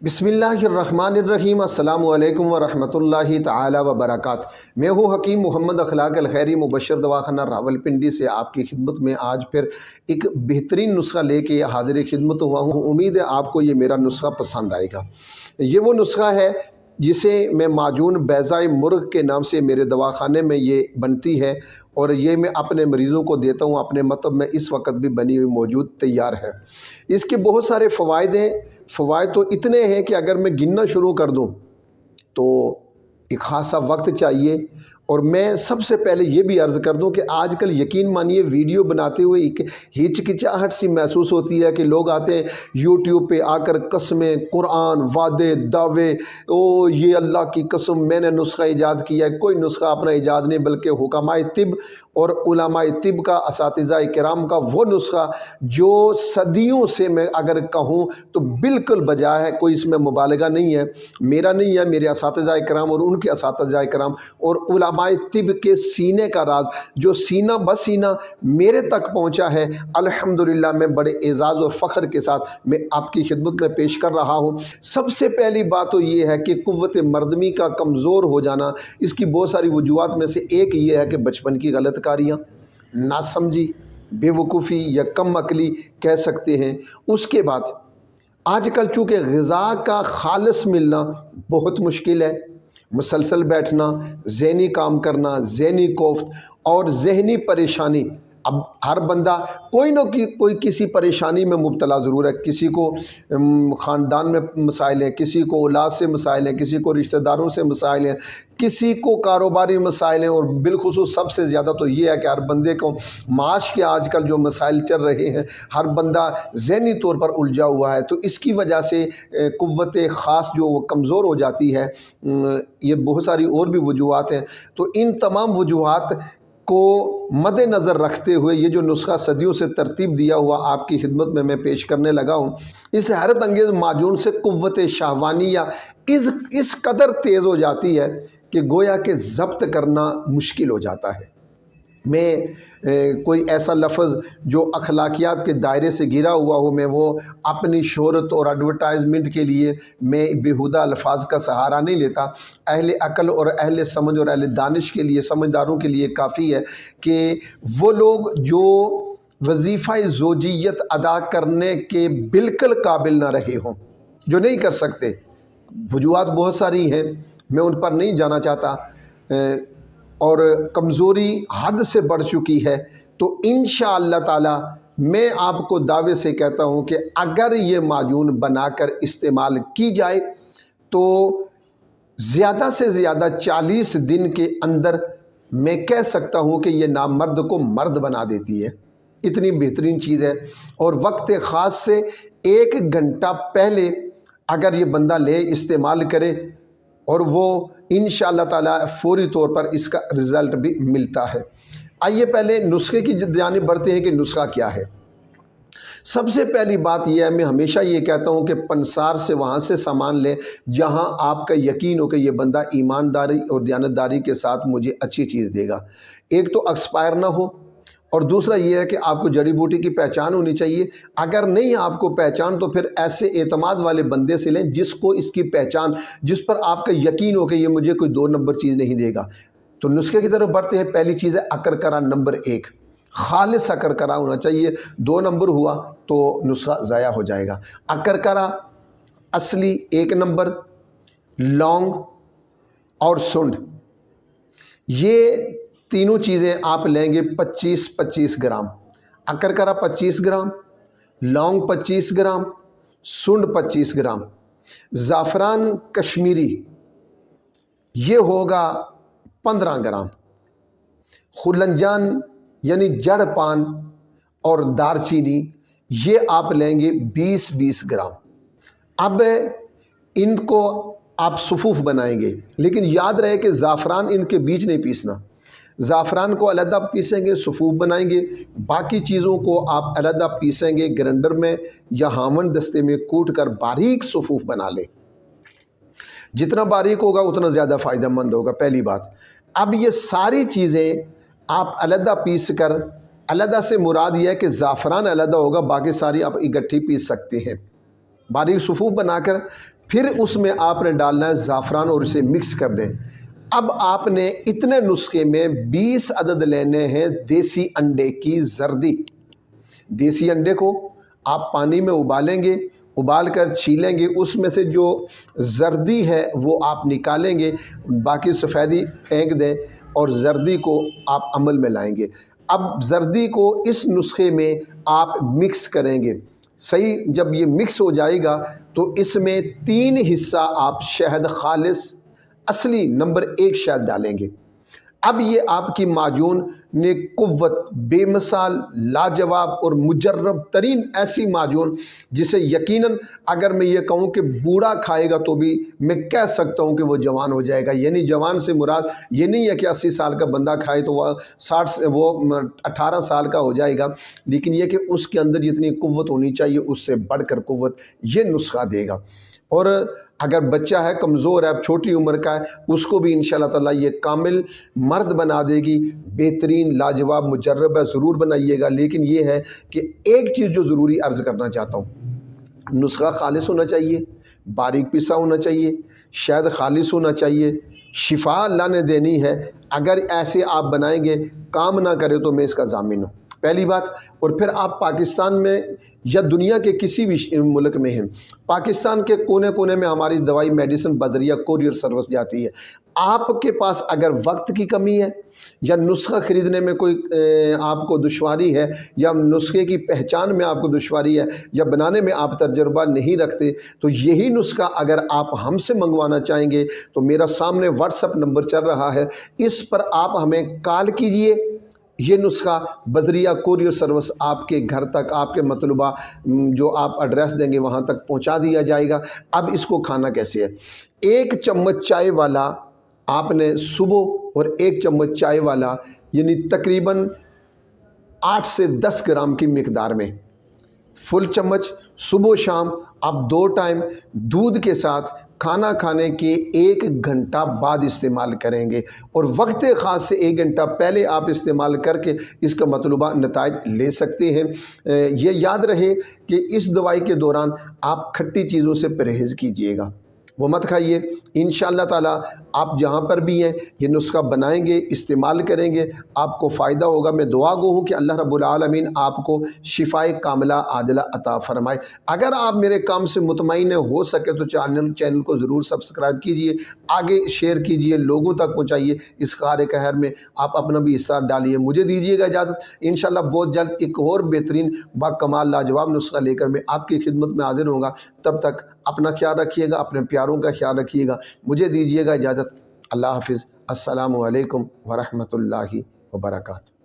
بسم اللہ الرحمن الرحیم۔ السلام علیکم ورحمۃ اللہ تعالی وبرکاتہ۔ میں ہوں حکیم محمد اخلاق الخیری، مبشر دواخانہ راولپنڈی سے آپ کی خدمت میں آج پھر ایک بہترین نسخہ لے کے حاضر خدمت ہوا ہوں۔ امید ہے آپ کو یہ میرا نسخہ پسند آئے گا۔ یہ وہ نسخہ ہے جسے میں معجون بیضۂ مرغ کے نام سے میرے دواخانے میں یہ بنتی ہے، اور یہ میں اپنے مریضوں کو دیتا ہوں۔ اپنے مطلب میں اس وقت بھی بنی ہوئی موجود تیار ہے۔ اس کے بہت سارے فوائد ہیں۔ فوائد تو اتنے ہیں کہ اگر میں گننا شروع کر دوں تو ایک خاصا وقت چاہیے۔ اور میں سب سے پہلے یہ بھی عرض کر دوں کہ آج کل یقین مانیے ویڈیو بناتے ہوئے ایک ہچکچاہٹ سی محسوس ہوتی ہے کہ لوگ آتے ہیں یوٹیوب پہ آ کر قسمیں، قرآن، وعدے، دعوے، یہ اللہ کی قسم میں نے نسخہ ایجاد کیا ہے۔ کوئی نسخہ اپنا ایجاد نہیں، بلکہ حکماء طب اور علماء طب کا، اساتذہ کرام کا وہ نسخہ جو صدیوں سے میں اگر کہوں تو بالکل بجا ہے۔ کوئی اس میں مبالغہ نہیں ہے، میرا نہیں ہے، میرے اساتذہ کرام اور ان کے اساتذہ کرام اور علماء طب کے سینے کا راز جو سینہ بسینہ میرے تک پہنچا ہے، الحمدللہ میں بڑے اعزاز و فخر کے ساتھ میں آپ کی خدمت میں پیش کر رہا ہوں۔ سب سے پہلی بات تو یہ ہے کہ قوت مردمی کا کمزور ہو جانا، اس کی بہت ساری وجوہات میں سے ایک یہ ہے کہ بچپن کی غلط کاریاں، ناسمجھی، بے وقوفی یا کم عقلی کہہ سکتے ہیں۔ اس کے بعد آج کل چونکہ غذا کا خالص ملنا بہت مشکل ہے، مسلسل بیٹھنا، ذہنی کام کرنا، ذہنی کوفت اور ذہنی پریشانی۔ اب ہر بندہ کوئی نہ کوئی کسی پریشانی میں مبتلا ضرور ہے۔ کسی کو خاندان میں مسائل ہیں، کسی کو اولاد سے مسائل ہیں، کسی کو رشتہ داروں سے مسائل ہیں، کسی کو کاروباری مسائل ہیں، اور بالخصوص سب سے زیادہ تو یہ ہے کہ ہر بندے کو معاش کے آج کل جو مسائل چل رہے ہیں، ہر بندہ ذہنی طور پر الجھا ہوا ہے، تو اس کی وجہ سے قوت خاص جو وہ کمزور ہو جاتی ہے۔ یہ بہت ساری اور بھی وجوہات ہیں، تو ان تمام وجوہات کو مد نظر رکھتے ہوئے یہ جو نسخہ صدیوں سے ترتیب دیا ہوا آپ کی خدمت میں پیش کرنے لگا ہوں۔ اس حیرت انگیز معجون سے قوت شہوانیہ اس قدر تیز ہو جاتی ہے کہ گویا کہ ضبط کرنا مشکل ہو جاتا ہے۔ میں کوئی ایسا لفظ جو اخلاقیات کے دائرے سے گھرا ہوا ہو، میں وہ اپنی شہرت اور ایڈورٹائزمنٹ کے لیے میں بیہودہ الفاظ کا سہارا نہیں لیتا۔ اہل عقل اور اہل سمجھ اور اہل دانش کے لیے، سمجھداروں کے لیے کافی ہے کہ وہ لوگ جو وظیفہ زوجیت ادا کرنے کے بالکل قابل نہ رہے ہوں، جو نہیں کر سکتے، وجوہات بہت ساری ہیں، میں ان پر نہیں جانا چاہتا، اور کمزوری حد سے بڑھ چکی ہے، تو انشاءاللہ تعالی میں آپ کو دعوے سے کہتا ہوں کہ اگر یہ معجون بنا کر استعمال کی جائے تو زیادہ سے زیادہ 40 دن کے اندر میں کہہ سکتا ہوں کہ یہ نامرد کو مرد بنا دیتی ہے۔ اتنی بہترین چیز ہے، اور وقت خاص سے 1 گھنٹہ پہلے اگر یہ بندہ لے، استعمال کرے، اور وہ انشاءاللہ تعالی فوری طور پر اس کا رزلٹ بھی ملتا ہے۔ آئیے پہلے نسخے کی جانب بڑھتے ہیں کہ نسخہ کیا ہے۔ سب سے پہلی بات یہ ہے، میں ہمیشہ یہ کہتا ہوں کہ پنسار سے وہاں سے سامان لیں جہاں آپ کا یقین ہو کہ یہ بندہ ایمانداری اور دیانتداری کے ساتھ مجھے اچھی چیز دے گا۔ ایک تو ایکسپائر نہ ہو، اور دوسرا یہ ہے کہ آپ کو جڑی بوٹی کی پہچان ہونی چاہیے۔ اگر نہیں آپ کو پہچان تو پھر ایسے اعتماد والے بندے سے لیں جس کو اس کی پہچان، جس پر آپ کا یقین ہو کہ یہ مجھے کوئی 2 نمبر چیز نہیں دے گا۔ تو نسخے کی طرف بڑھتے ہیں۔ پہلی چیز ہے عقرقرہ نمبر 1، خالص عقرقرہ ہونا چاہیے۔ 2 نمبر ہوا تو نسخہ ضائع ہو جائے گا۔ عقرقرہ اصلی 1 نمبر، لونگ اور سنڈ، یہ تینوں چیزیں آپ لیں گے 25 گرام۔ عقرقرہ 25 گرام، لونگ 25 گرام، سنڈ 25 گرام، زعفران کشمیری یہ ہوگا 15 گرام، خلنجان یعنی جڑ پان اور دار چینی یہ آپ لیں گے 20 گرام۔ اب ان کو آپ صفوف بنائیں گے، لیکن یاد رہے کہ زعفران ان کے بیچ نہیں پیسنا۔ زعفران کو علیحدہ پیسیں گے، صفوف بنائیں گے، باقی چیزوں کو آپ علیحدہ پیسیں گے گرینڈر میں یا ہامن دستے میں کوٹ کر باریک صفوف بنا لیں۔ جتنا باریک ہوگا اتنا زیادہ فائدہ مند ہوگا، پہلی بات۔ اب یہ ساری چیزیں آپ علیحدہ پیس کر، علیحدہ سے مراد یہ ہے کہ زعفران علیحدہ ہوگا، باقی ساری آپ اکٹھی پیس سکتے ہیں۔ باریک صفوف بنا کر پھر اس میں آپ نے ڈالنا ہے زعفران اور اسے مکس کر دیں۔ اب آپ نے اتنے نسخے میں 20 عدد لینے ہیں دیسی انڈے کی زردی۔ دیسی انڈے کو آپ پانی میں ابالیں گے، ابال کر چھیلیں گے، اس میں سے جو زردی ہے وہ آپ نکالیں گے، باقی سفیدی پھینک دیں اور زردی کو آپ عمل میں لائیں گے۔ اب زردی کو اس نسخے میں آپ مکس کریں گے۔ صحیح جب یہ مکس ہو جائے گا تو اس میں 3 حصہ آپ شہد خالص اصلی نمبر 1 شہد ڈالیں گے۔ اب یہ آپ کی معجون نے قوت، بے مثال، لاجواب اور مجرب ترین ایسی معجون جسے یقیناً اگر میں یہ کہوں کہ بوڑھا کھائے گا تو بھی میں کہہ سکتا ہوں کہ وہ جوان ہو جائے گا۔ یعنی جوان سے مراد یہ نہیں ہے کہ 80 سال کا بندہ کھائے تو وہ 18 سال کا ہو جائے گا، لیکن یہ کہ اس کے اندر جتنی قوت ہونی چاہیے اس سے بڑھ کر قوت یہ نسخہ دے گا۔ اور اگر بچہ ہے، کمزور ہے، چھوٹی عمر کا ہے، اس کو بھی انشاءاللہ تعالیٰ یہ کامل مرد بنا دے گی۔ بہترین، لاجواب، مجرب ہے، ضرور بنائیے گا۔ لیکن یہ ہے کہ ایک چیز جو ضروری عرض کرنا چاہتا ہوں، نسخہ خالص ہونا چاہیے، باریک پیسا ہونا چاہیے، شہد خالص ہونا چاہیے، شفا اللہ نے دینی ہے۔ اگر ایسے آپ بنائیں گے کام نہ کرے تو میں اس کا ضامن ہوں، پہلی بات۔ اور پھر آپ پاکستان میں یا دنیا کے کسی بھی ملک میں ہیں، پاکستان کے کونے کونے میں ہماری دوائی میڈیسن بذریعہ کوریئر سروس جاتی ہے۔ آپ کے پاس اگر وقت کی کمی ہے یا نسخہ خریدنے میں کوئی آپ کو دشواری ہے، یا نسخے کی پہچان میں آپ کو دشواری ہے، یا بنانے میں آپ تجربہ نہیں رکھتے، تو یہی نسخہ اگر آپ ہم سے منگوانا چاہیں گے تو میرا سامنے واٹس ایپ نمبر چل رہا ہے، اس پر آپ ہمیں کال کیجئے۔ یہ نسخہ بذریعہ کوریئر سروس آپ کے گھر تک، آپ کے مطلوبہ جو آپ ایڈریس دیں گے وہاں تک پہنچا دیا جائے گا۔ اب اس کو کھانا کیسے ہے؟ 1 چمچ چائے والا آپ نے صبح اور 1 چمچ چائے والا، یعنی تقریباً 8 سے 10 گرام کی مقدار میں، فل چمچ صبح و شام آپ 2 ٹائم دودھ کے ساتھ کھانا کھانے کے 1 گھنٹہ بعد استعمال کریں گے، اور وقت خاص سے 1 گھنٹہ پہلے آپ استعمال کر کے اس کا مطلوبہ نتائج لے سکتے ہیں۔ یہ یاد رہے کہ اس دوائی کے دوران آپ کھٹی چیزوں سے پرہیز کیجئے گا، وہ مت کھائیے۔ انشاءاللہ تعالیٰ آپ جہاں پر بھی ہیں یہ نسخہ بنائیں گے، استعمال کریں گے، آپ کو فائدہ ہوگا۔ میں دعا گو ہوں کہ اللہ رب العالمین آپ کو شفائے کاملہ عاجلہ عطا فرمائے۔ اگر آپ میرے کام سے مطمئن ہو سکے تو چینل کو ضرور سبسکرائب کیجئے، آگے شیئر کیجئے، لوگوں تک پہنچائیے۔ اس خیر قہر میں آپ اپنا بھی حصہ ڈالیے۔ مجھے دیجیے گا اجازت، انشاءاللہ بہت جلد ایک اور بہترین با کمال لاجواب نسخہ لے کر میں آپ کی خدمت میں حاضر ہوں گا۔ تب تک اپنا خیال رکھیے گا، اپنے پیاروں کا خیال رکھیے گا۔ مجھے دیجیے گا اجازت۔ اللہ حافظ۔ السلام علیکم ورحمۃ اللہ وبرکاتہ۔